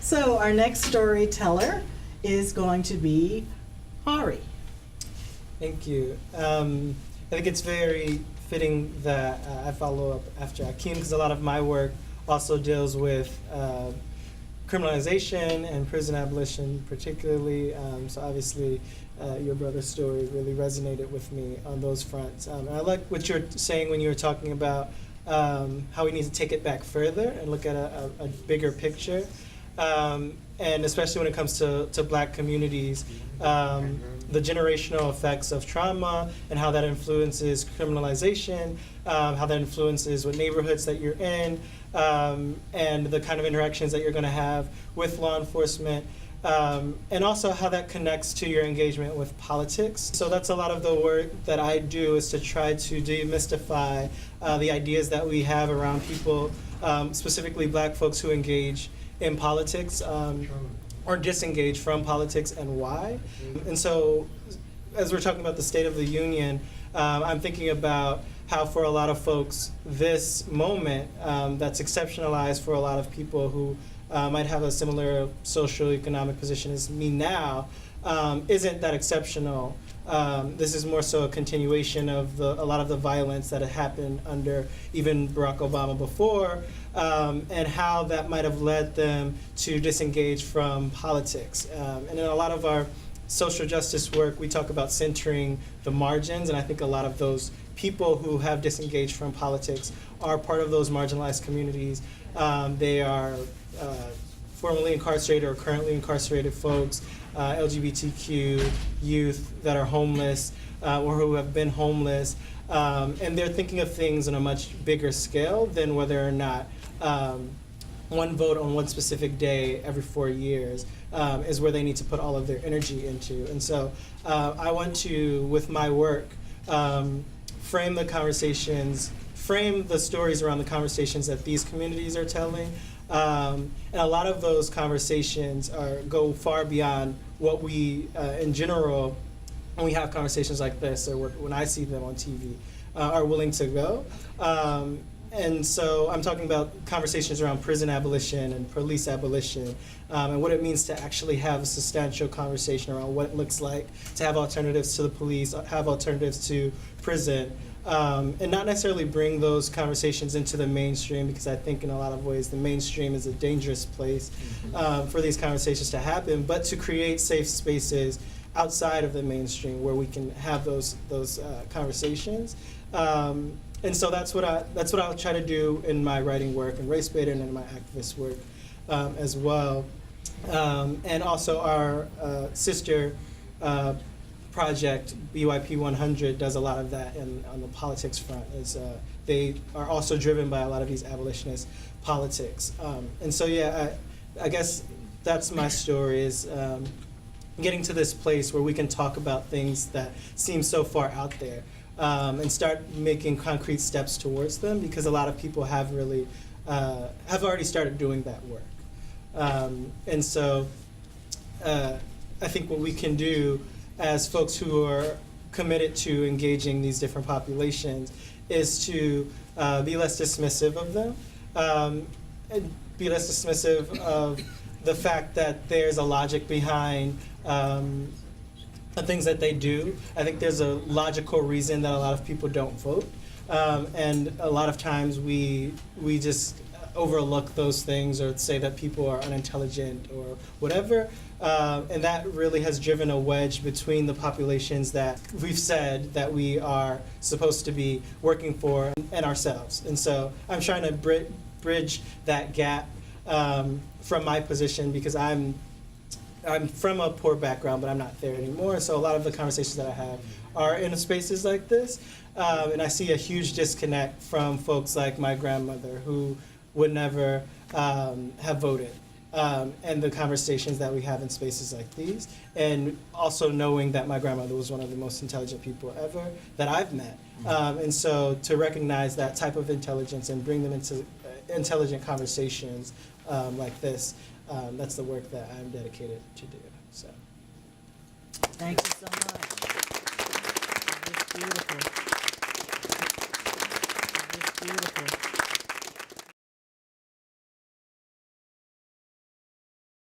So our next storyteller is going to be Ari. Thank you. I think it's very fitting that I follow up after Akeem, because a lot of my work also deals with criminalization and prison abolition particularly. So obviously your brother's story really resonated with me on those fronts. And I like what you're saying when you were talking about how we need to take it back further and look at a bigger picture. And especially when it comes to Black communities, the generational effects of trauma and how that influences criminalization, how that influences what neighborhoods that you're in, and the kind of interactions that you're going to have with law enforcement, and also how that connects to your engagement with politics. So that's a lot of the work that I do, is to try to demystify the ideas that we have around people, specifically Black folks who engage in politics or disengage from politics, and why. And so as we're talking about the State of the Union, I'm thinking about how for a lot of folks this moment that's exceptionalized for a lot of people who might have a similar socioeconomic position as me now isn't that exceptional. This is more so a continuation of a lot of the violence that had happened under even Barack Obama before, and how that might have led them to disengage from politics. And in a lot of our social justice work, we talk about centering the margins, and I think a lot of those people who have disengaged from politics are part of those marginalized communities. They are formerly incarcerated or currently incarcerated folks, LGBTQ youth that are homeless or who have been homeless, and they're thinking of things on a much bigger scale than whether or not one vote on one specific day every 4 years is where they need to put all of their energy into. And so I want to, with my work, frame the conversations, frame the stories around the conversations that these communities are telling. And a lot of those conversations go far beyond what we, in general, when we have conversations like this, or when I see them on TV, are willing to go. And so I'm talking about conversations around prison abolition and police abolition, and what it means to actually have a substantial conversation around what it looks like to have alternatives to the police, have alternatives to prison, and not necessarily bring those conversations into the mainstream, because I think in a lot of ways the mainstream is a dangerous place for these conversations to happen, but to create safe spaces outside of the mainstream where we can have those conversations. And so that's what I'll try to do in my writing work and race bait, and in my activist work as well. And also our sister project, BYP 100, does a lot of that on the politics front. They are also driven by a lot of these abolitionist politics. And so yeah, I guess that's my story, is getting to this place where we can talk about things that seem so far out there. And start making concrete steps towards them, because a lot of people have really have already started doing that work. And so I think what we can do as folks who are committed to engaging these different populations is to be less dismissive of them, and be less dismissive of the fact that there's a logic behind the things that they do. I think there's a logical reason that a lot of people don't vote, and a lot of times we just overlook those things, or say that people are unintelligent or whatever, and that really has driven a wedge between the populations that we've said that we are supposed to be working for and ourselves. And so I'm trying to bridge that gap from my position, because I'm from a poor background, but I'm not there anymore. So a lot of the conversations that I have are in spaces like this. And I see a huge disconnect from folks like my grandmother, who would never have voted. And the conversations that we have in spaces like these. And also knowing that my grandmother was one of the most intelligent people ever that I've met. And so to recognize that type of intelligence and bring them into intelligent conversations like this, that's the work that I'm dedicated to do. So, Thank you so much. That was beautiful. That was beautiful.